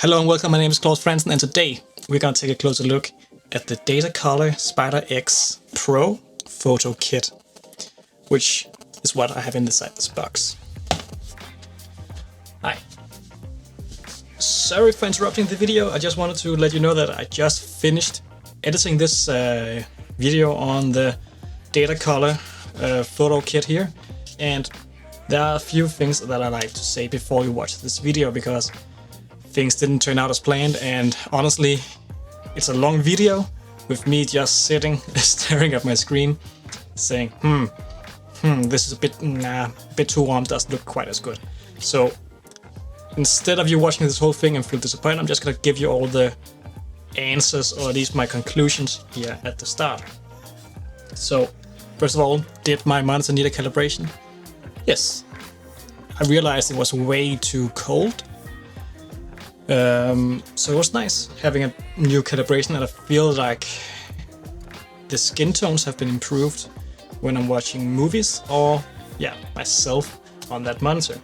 Hello and welcome, my name is Klaus Fransen, and today we're going to take a closer look at the Datacolor SpyderX Pro Photo Kit, which is what I have inside this box. Hi. Sorry for interrupting the video, I just wanted to let you know that I just finished editing this video on the Datacolor Photo Kit here, and there are a few things that I like to say before you watch this video, because things didn't turn out as planned, and honestly, it's a long video with me just sitting, staring at my screen, saying, this is a bit too warm, doesn't look quite as good. So instead of you watching this whole thing and feel disappointed, I'm just gonna give you all the answers, or at least my conclusions here at the start. So first of all, did my monitor need a calibration? Yes. I realized it was way too cold. So it was nice having a new calibration, and I feel like the skin tones have been improved when I'm watching movies or myself on that monitor.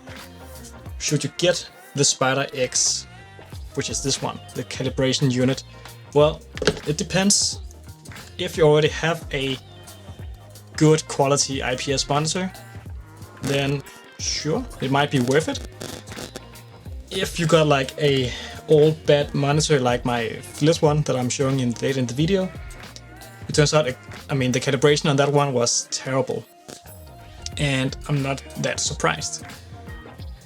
Should you get the SpyderX, which is this one, the calibration unit? Well, it depends. If you already have a good quality IPS monitor, then sure, it might be worth it. If you got like a old bad monitor like this one that I'm showing you later in the video, it turns out, the calibration on that one was terrible, and I'm not that surprised.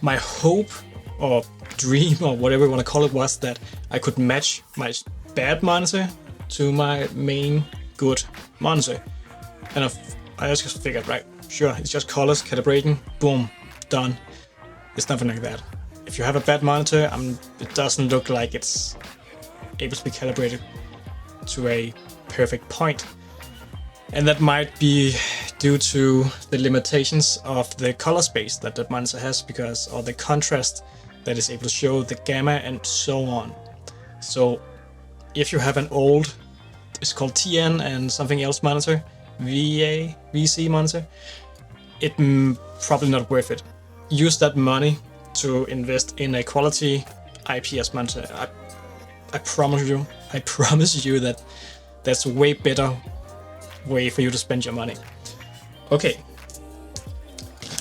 My hope or dream or whatever you want to call it was that I could match my bad monitor to my main good monitor, and I just figured, right, sure, it's just colors, calibrating, boom, done. It's nothing like that. If you have a bad monitor, it doesn't look like it's able to be calibrated to a perfect point. And that might be due to the limitations of the color space that the monitor has, or the contrast that is able to show the gamma and so on. So if you have an old, it's called TN and something else monitor, VC monitor, it's probably not worth it. Use that money to invest in a quality IPS monitor. I promise you that that's a way better way for you to spend your money. Okay.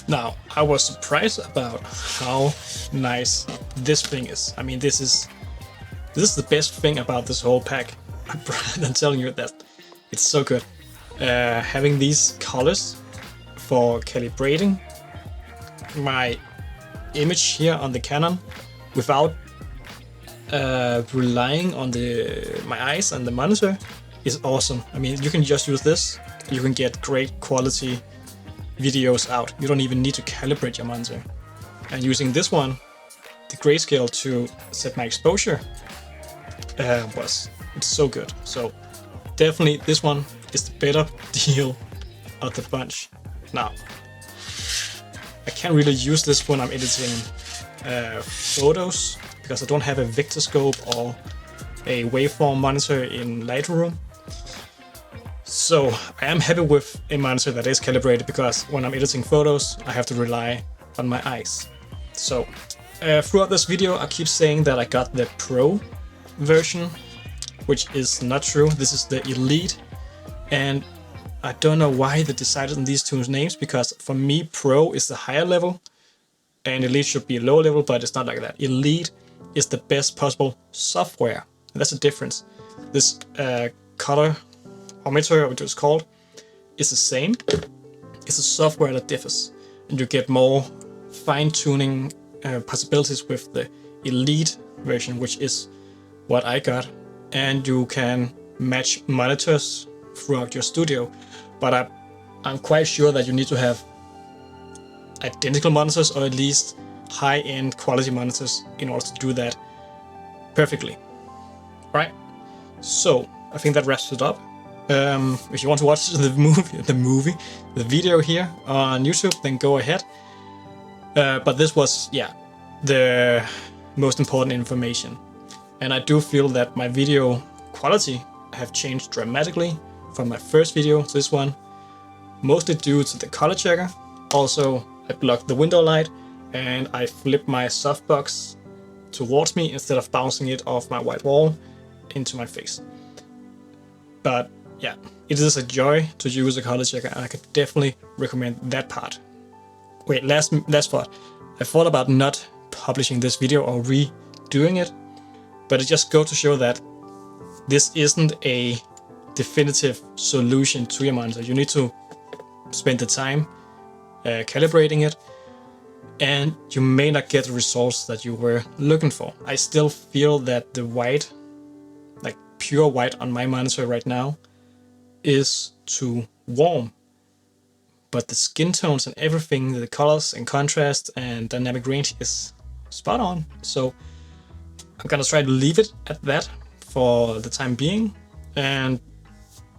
Now, I was surprised about how nice this thing is. I mean, this is the best thing about this whole pack. I'm telling you that it's so good. Having these colors for calibrating my image here on the Canon without relying on my eyes and the monitor is awesome. I mean, you can just use this, you can get great quality videos out. You don't even need to calibrate your monitor. And using this one, the grayscale to set my exposure, it's so good. So definitely this one is the better deal of the bunch. Now, I can't really use this when I'm editing photos, because I don't have a vector scope or a waveform monitor in Lightroom. So I am happy with a monitor that is calibrated, because when I'm editing photos, I have to rely on my eyes. So throughout this video, I keep saying that I got the Pro version, which is not true. This is the Elite, and I don't know why they decided on these two names, because for me, Pro is the higher level and Elite should be a lower level, but it's not like that. Elite is the best possible software. And that's the difference. This colorimeter, which it's called, is the same. It's a software that differs, and you get more fine-tuning possibilities with the Elite version, which is what I got. And you can match monitors throughout your studio, but I'm quite sure that you need to have identical monitors, or at least high-end quality monitors, in order to do that perfectly. Right? So I think that wraps it up. If you want to watch the video here on YouTube, then go ahead. But this was the most important information, and I do feel that my video quality have changed dramatically from my first video to this one, mostly due to the color checker. Also, I blocked the window light and I flipped my softbox towards me instead of bouncing it off my white wall into my face. But yeah, it is a joy to use a color checker, and I could definitely recommend that part. Wait, last thought. I thought about not publishing this video or redoing it, but it just goes to show that this isn't a definitive solution to your monitor. You need to spend the time calibrating it, and you may not get the results that you were looking for. I still feel that the white, like pure white on my monitor right now, is too warm. But the skin tones and everything, the colors and contrast and dynamic range is spot on. So I'm gonna try to leave it at that for the time being. And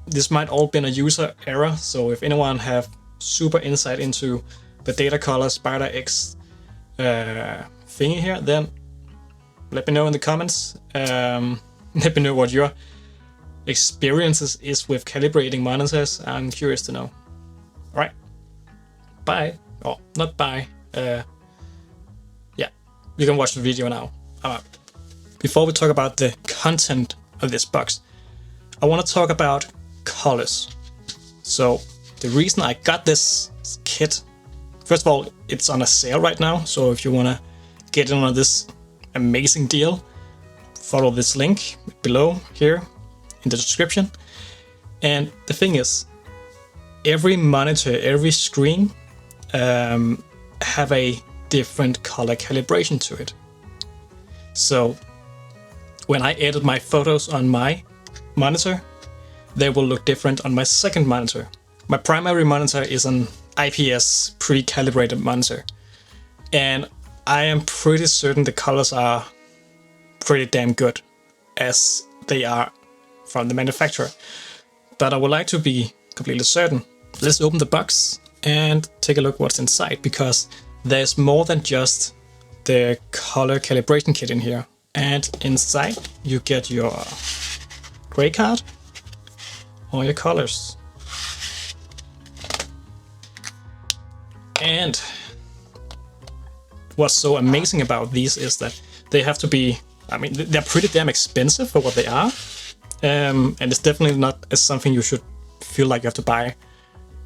this might all been a user error. So if anyone have super insight into the Datacolor SpyderX thingy here, then let me know in the comments. Let me know what your experiences is with calibrating monitors. I'm curious to know. All right. Bye. Oh, not bye. Yeah, you can watch the video now. I'm out. Before we talk about the content of this box, I want to talk about colors. So the reason I got this kit, first of all, it's on a sale right now. So if you want to get in on this amazing deal, follow this link below here in the description. And the thing is, every monitor, every screen have a different color calibration to it. So when I edit my photos on my monitor, they will look different on my second monitor. My primary monitor is an IPS pre-calibrated monitor, and I am pretty certain the colors are pretty damn good as they are from the manufacturer. But I would like to be completely certain. Let's open the box and take a look what's inside, because there's more than just the color calibration kit in here. And inside you get your gray card, all your colors. And what's so amazing about these is that they have to be, I mean, they're pretty damn expensive for what they are. And it's definitely not as something you should feel like you have to buy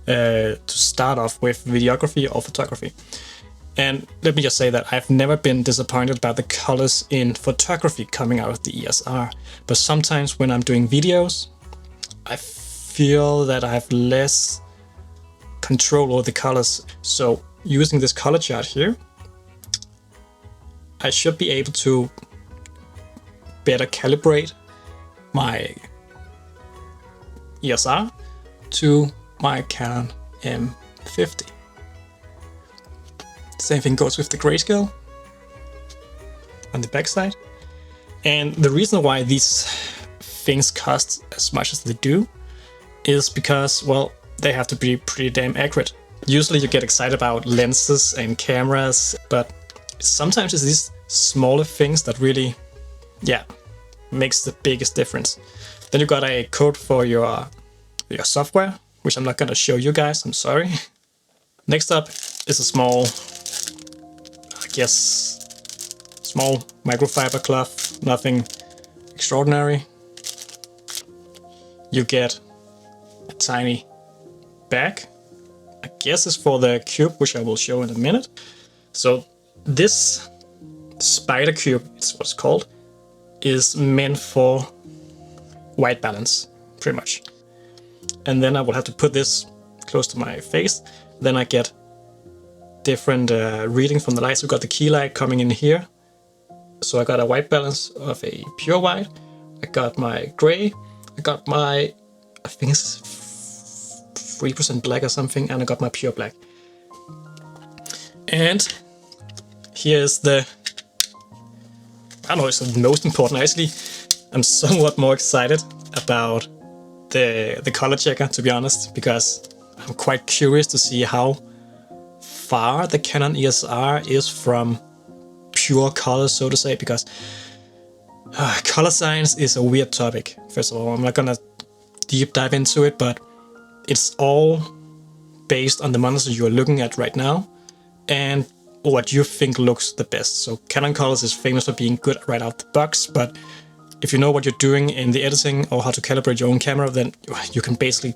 to start off with videography or photography. And let me just say that I've never been disappointed about the colors in photography coming out of the ESR. But sometimes when I'm doing videos, I feel that I have less control over the colors. So using this color chart here, I should be able to better calibrate my ESR to my Canon M50. Same thing goes with the grayscale on the backside. And the reason why these things cost as much as they do is because, well, they have to be pretty damn accurate. Usually you get excited about lenses and cameras, but sometimes it's these smaller things that really, yeah, makes the biggest difference. Then you got a code for your software, which I'm not gonna show you guys, I'm sorry. Next up is a small, I guess, small microfiber cloth, nothing extraordinary. You get a tiny bag, I guess it's for the cube, which I will show in a minute. So this Spyder cube, it's what's called, is meant for white balance, pretty much. And then I will have to put this close to my face. Then I get different reading from the lights. We've got the key light coming in here. So I got a white balance of a pure white. I got my gray. I got my, I think it's 3% black or something. And I got my pure black. And here's the, I don't know, it's the most important. Actually, I'm somewhat more excited about the color checker, to be honest, because I'm quite curious to see how far the Canon ESR is from pure color, so to say, because color science is a weird topic. First of all, I'm not gonna deep dive into it, but it's all based on the monitor you're looking at right now. And what you think looks the best. So Canon colors is famous for being good right out the box, but if you know what you're doing in the editing or how to calibrate your own camera, then you can basically,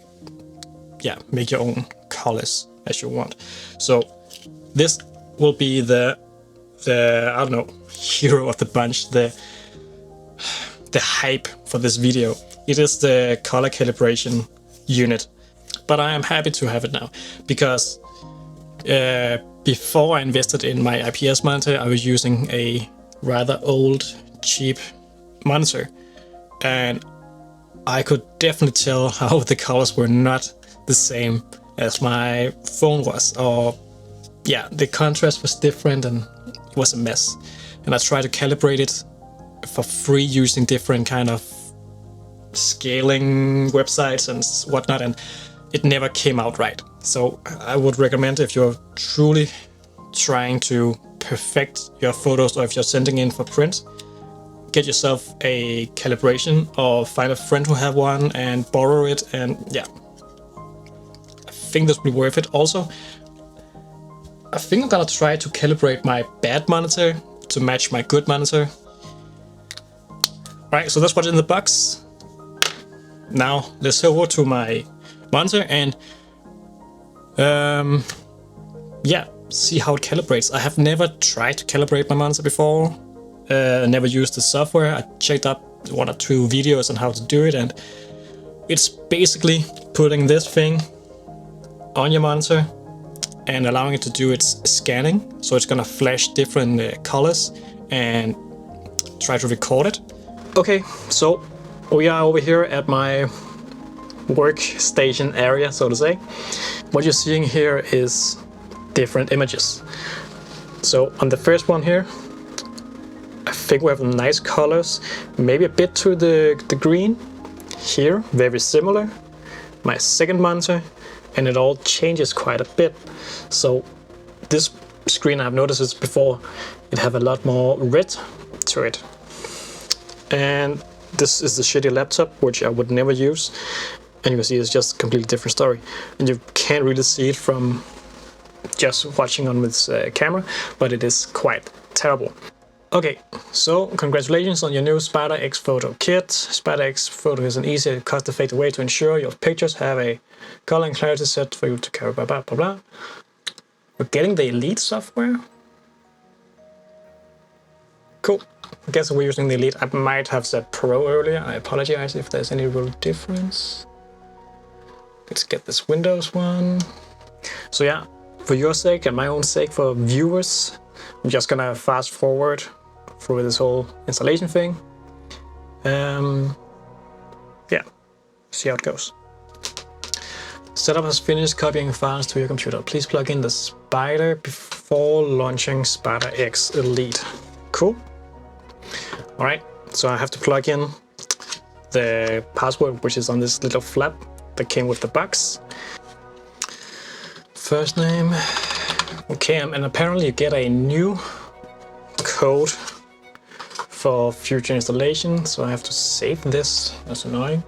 yeah, make your own colors as you want. So this will be the I don't know, hero of the bunch, the hype for this video. It is the color calibration unit, but I am happy to have it now because before I invested in my IPS monitor, I was using a rather old, cheap monitor, and I could definitely tell how the colors were not the same as my phone was, or yeah, the contrast was different and it was a mess. And I tried to calibrate it for free using different kind of scaling websites and whatnot, and it never came out right. So I would recommend, if you're truly trying to perfect your photos, or if you're sending in for print, get yourself a calibration or find a friend who have one and borrow it. And yeah, I think this will be worth it. Also, I think I'm gonna try to calibrate my bad monitor to match my good monitor. Alright, so that's what's in the box. Now let's head over to my monitor and yeah, see how it calibrates. I have never tried to calibrate my monitor before. Never used the software. I checked up 1 or 2 videos on how to do it, and it's basically putting this thing on your monitor and allowing it to do its scanning. So it's gonna flash different colors and try to record it. Okay, so we are over here at my workstation area, so to say. What you're seeing here is different images. So on the first one here, I think we have nice colors, maybe a bit to the green. Here, very similar. My second monitor, and it all changes quite a bit. So this screen, I've noticed this before, it have a lot more red to it. And this is the shitty laptop, which I would never use. And you can see it's just a completely different story. And you can't really see it from just watching on this camera, but it is quite terrible. Okay, so congratulations on your new SpyderX Photo Kit. SpyderX Photo is an easy, cost-effective way to ensure your pictures have a color and clarity set for you to carry, blah, blah, blah, blah. We're getting the Elite software. Cool. I guess we're using the Elite. I might have said Pro earlier. I apologize if there's any real difference. Let's get this Windows one. So yeah, for your sake and my own sake, for viewers, I'm just gonna fast forward through this whole installation thing. Yeah, see how it goes. Setup has finished copying files to your computer. Please plug in the Spyder before launching SpyderX Elite. Cool. All right, so I have to plug in the password, which is on this little flap that came with the box. First name. Okay, and apparently you get a new code for future installation, so I have to save this. That's annoying.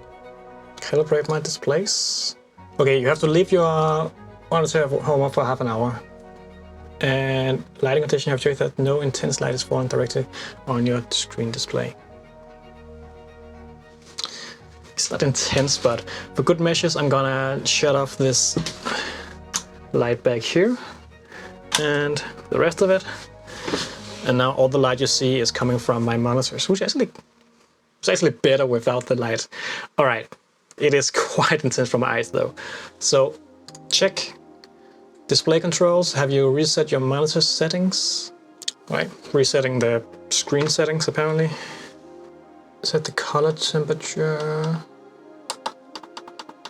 Calibrate my displays. Okay, you have to leave your monitor at home for half an hour. And lighting condition, you have to check that no intense light is falling directly on your screen display. It's not intense, but for good measures, I'm gonna shut off this light back here and the rest of it. And now all the light you see is coming from my monitors, which it's actually better without the light. All right, it is quite intense for my eyes though. So check display controls. Have you reset your monitor settings? All right, resetting the screen settings apparently. Set the color temperature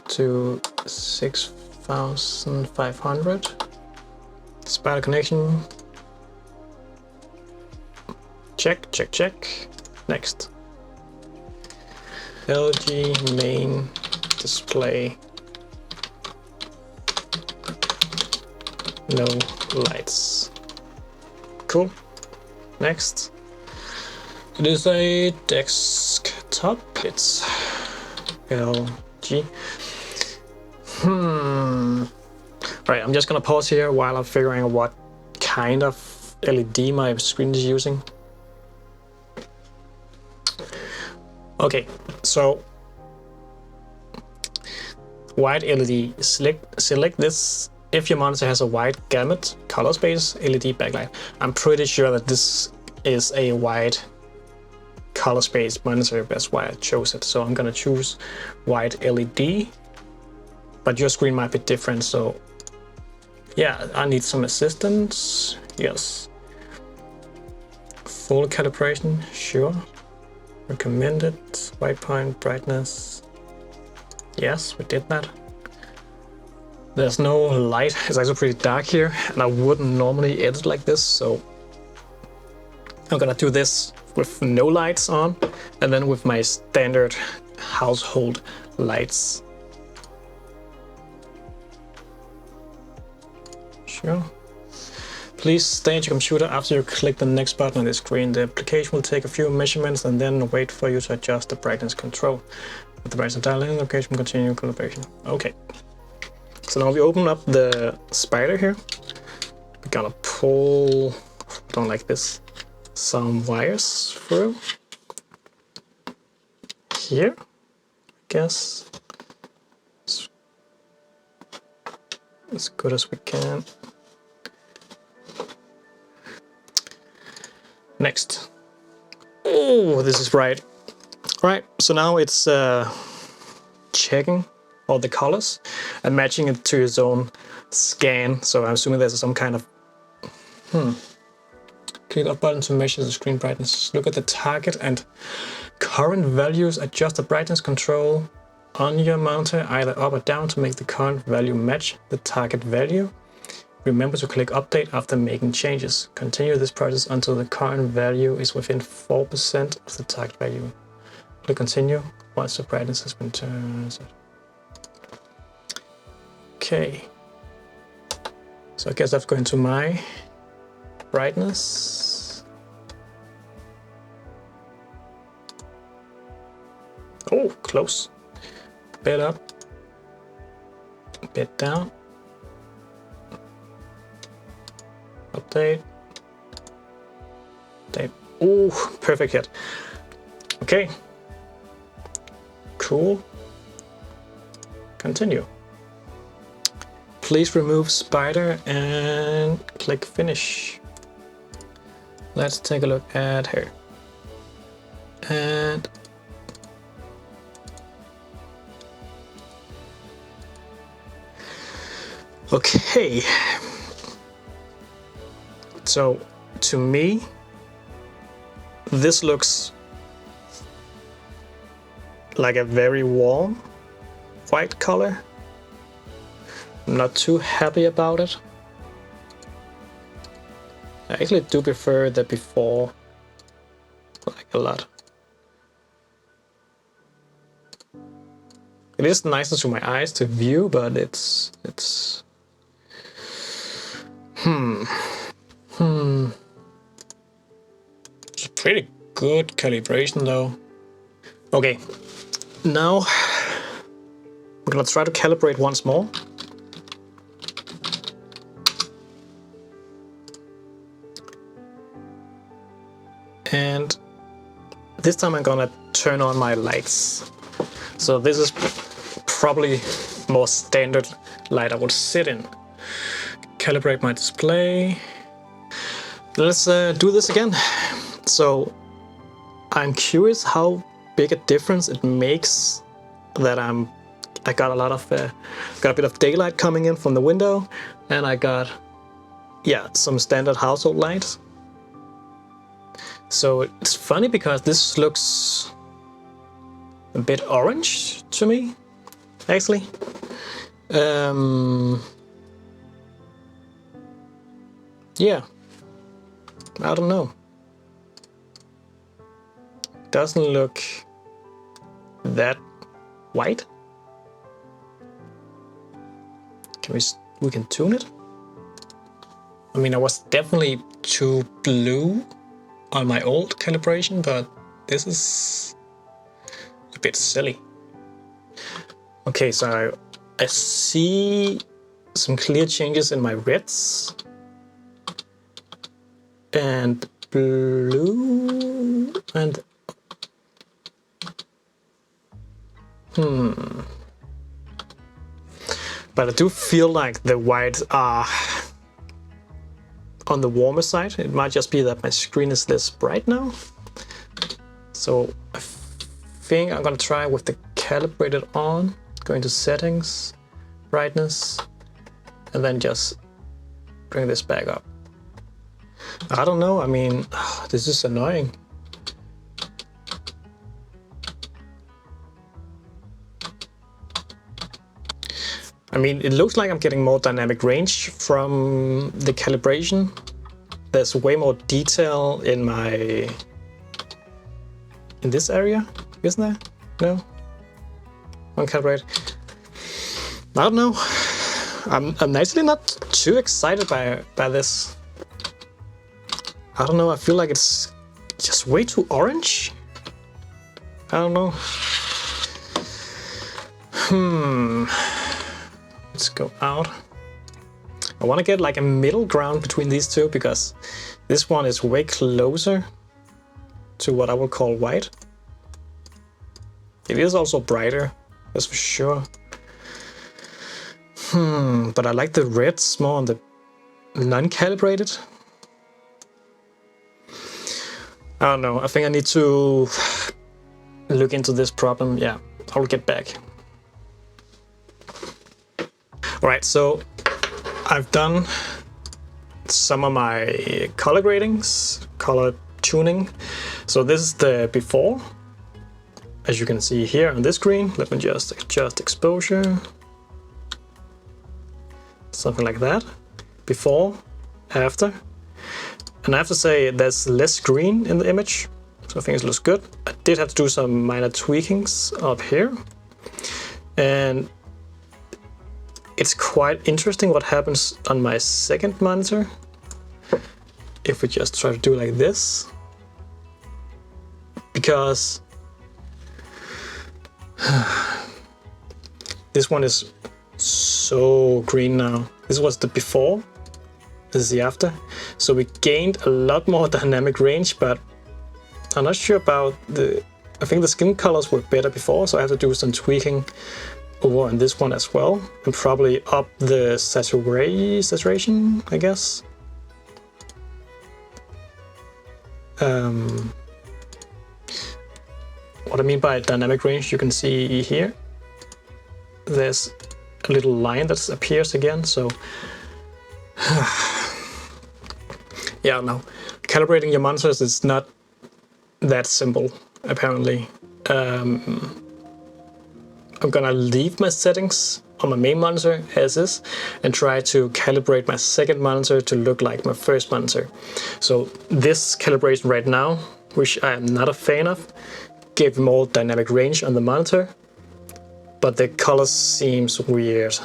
to 6500. Spyder connection. Check, check, check. Next. LG main display. No lights. Cool. Next. It is a desktop. It's LG. Right, I'm just gonna pause here while I'm figuring out what kind of LED my screen is using. Okay, so white LED, select this if your monitor has a wide gamut color space LED backlight. I'm pretty sure that this is a wide color space monitor, that's why I chose it. So I'm gonna choose white LED, but your screen might be different, so yeah, I need some assistance. Yes. Full calibration, sure. Recommended, white point, brightness. Yes, we did that. There's no light, it's actually pretty dark here, and I wouldn't normally edit like this, so I'm gonna do this with no lights on, and then with my standard household lights. Sure. Please stay at your computer after you click the next button on the screen. The application will take a few measurements and then wait for you to adjust the brightness control. With the brightness dial in, the application will continue calibration. Okay. So now we open up the Spyder here. We're gonna pull, don't like this, some wires through. Here, I guess. As good as we can. Next. Oh, this is bright. Right, so now it's checking all the colors and matching it to its own scan. So I'm assuming there's some kind of click up button to measure the screen brightness. Look at the target and current values. Adjust the brightness control on your monitor either up or down to make the current value match the target value. Remember to click update after making changes. Continue this process until the current value is within 4% of the target value. Click continue once the brightness has been turned. Okay. So I guess I have to go into my brightness. Oh, close. Bit up. Bit down. Update. Update. Oh, perfect hit. Okay. Cool. Continue. Please remove Spyder and click finish. Let's take a look at her. And okay. So to me, this looks like a very warm white color. I'm not too happy about it. I actually do prefer the before, like a lot. It is nicer to my eyes to view, but it's It's pretty good calibration though. Okay, now we're gonna try to calibrate once more. And this time I'm gonna turn on my lights. So this is probably more standard light I would sit in. Calibrate my display. Let's do this again. So I'm curious how big a difference it makes that I got a lot of got a bit of daylight coming in from the window, and I got some standard household lights. So it's funny because this looks a bit orange to me, actually. Yeah, I don't know. Doesn't look that white. We can tune it. I mean, I was definitely too blue on my old calibration, but this is a bit silly. Okay, so I see some clear changes in my reds. and blue and but I do feel like the whites are on the warmer side. It might just be that my screen is less bright now. So I think I'm gonna try with the calibrated on, go into settings, brightness, and then just bring this back up. I don't know, I mean, this is annoying. I mean, it looks like I'm getting more dynamic range from the calibration. There's way more detail in this area, isn't there? No? Uncalibrated. I don't know. I'm actually not too excited by this. I don't know, I feel like it's just way too orange. I don't know. Let's go out. I want to get like a middle ground between these two because this one is way closer to what I would call white. It is also brighter, that's for sure. But I like the reds more on the non-calibrated. I don't know, I think I need to look into this problem. Yeah, I'll get back. Alright, so I've done some of my color gradings, color tuning. So this is the before, as you can see here on this screen. Let me just adjust exposure. Something like that. Before, after. And I have to say there's less green in the image, so I think it looks good. I did have to do some minor tweakings up here. And it's quite interesting what happens on my second monitor. If we just try to do like this. Because this one is so green now. This was the before, this is the after. So we gained a lot more dynamic range, but I'm not sure about I think the skin colors were better before, so I have to do some tweaking over on this one as well, and probably up the saturation, I guess. What I mean by dynamic range, you can see here. There's a little line that appears again, so yeah, no. Calibrating your monitors is not that simple, apparently. I'm gonna leave my settings on my main monitor as is and try to calibrate my second monitor to look like my first monitor. So this calibration right now, which I am not a fan of, gave more dynamic range on the monitor, but the color seems weird.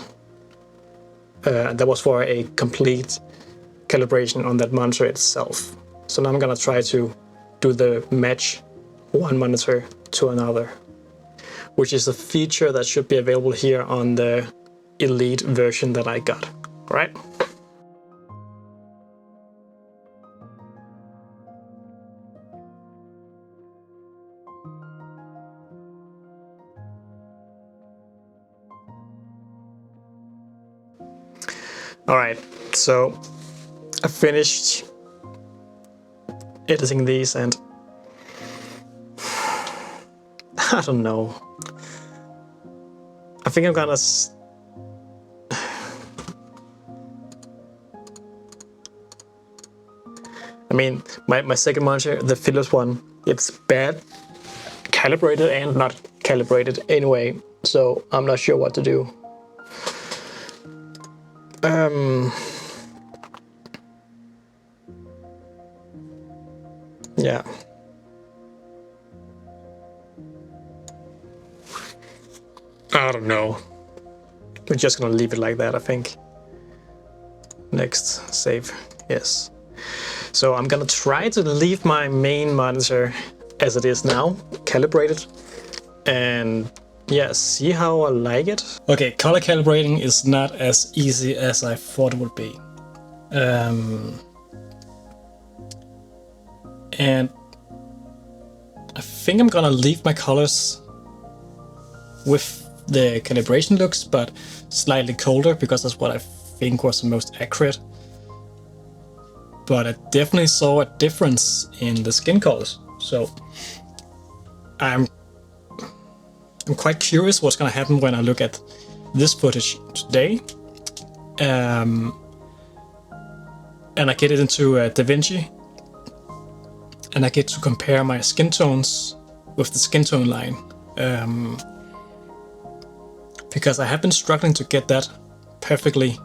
That was for a complete calibration on that monitor itself. So now I'm gonna try to do the match one monitor to another, which is a feature that should be available here on the Elite version that I got, right? Alright, so I finished editing these and I don't know. I think I'm gonna I mean, my second monitor, the Philips one, it's bad calibrated and not calibrated anyway, so I'm not sure what to do. Yeah. I don't know. We're just gonna leave it like that, I think. Next, save, yes. So I'm gonna try to leave my main monitor as it is now, calibrated, and yeah, see how I like it. Okay, color calibrating is not as easy as I thought it would be. And I think I'm gonna leave my colors with the calibration looks, but slightly colder, because that's what I think was the most accurate. But I definitely saw a difference in the skin colors, so I'm quite curious what's gonna happen when I look at this footage today, and I get it into DaVinci, and I get to compare my skin tones with the skin tone line, because I have been struggling to get that perfectly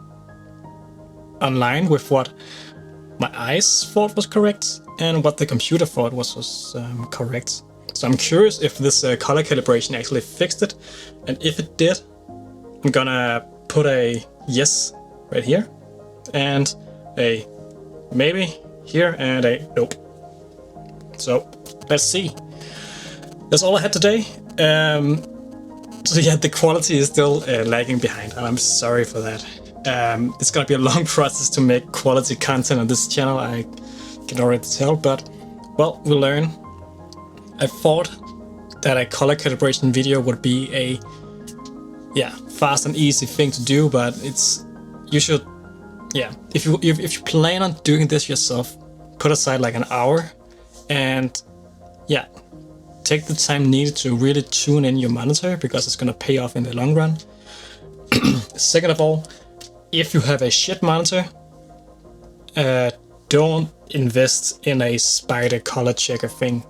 online with what my eyes thought was correct and what the computer thought was correct. So I'm curious if this color calibration actually fixed it, and if it did, I'm gonna put a yes right here, and a maybe here, and a nope. So let's see. That's all I had today. So yeah, the quality is still lagging behind, and I'm sorry for that. It's gonna be a long process to make quality content on this channel, I can already tell, but well, we'll learn. I thought that a color calibration video would be a fast and easy thing to do, but you should if you plan on doing this yourself, put aside like an hour and take the time needed to really tune in your monitor, because it's gonna pay off in the long run. Second of all, if you have a shit monitor, don't invest in a Spyder color checker thing,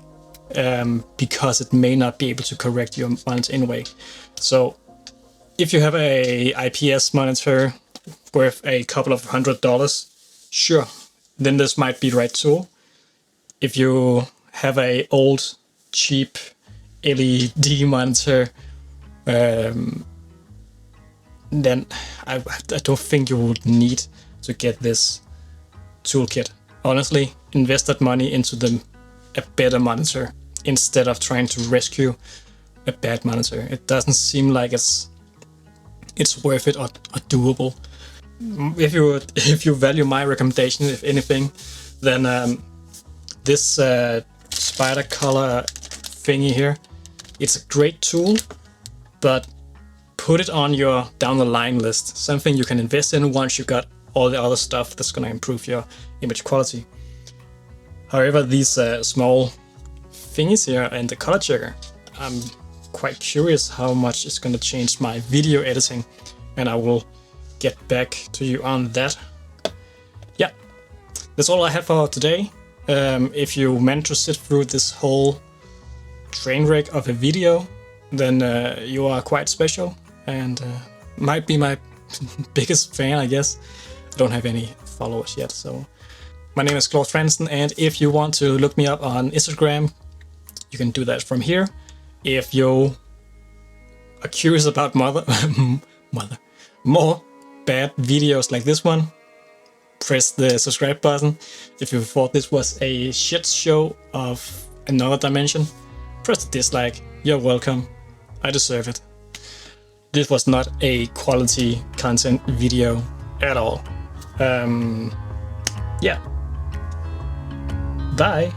because it may not be able to correct your monitor anyway. So if you have a IPS monitor worth a couple of $100, sure, then this might be the right tool. If you have a old cheap LED monitor, then I don't think you would need to get this toolkit. Honestly, invest that money into a better monitor instead of trying to rescue a bad monitor. It doesn't seem like it's worth it or doable. If you value my recommendation, if anything, then this Spyder color thingy here, it's a great tool, but put it on your down the line list, something you can invest in once you got all the other stuff that's gonna improve your image quality. However, these small thingies here and the color checker, I'm quite curious how much it's gonna change my video editing, and I will get back to you on that. Yeah, that's all I have for today. If you managed to sit through this whole train wreck of a video, then you are quite special, and might be my biggest fan, I guess. I don't have any followers yet, so. My name is Claus Fransen, and if you want to look me up on Instagram, you can do that from here. If you are curious about more bad videos like this one, press the subscribe button. If you thought this was a shit show of another dimension, press the dislike. You're welcome. I deserve it. This was not a quality content video at all. Yeah. Bye.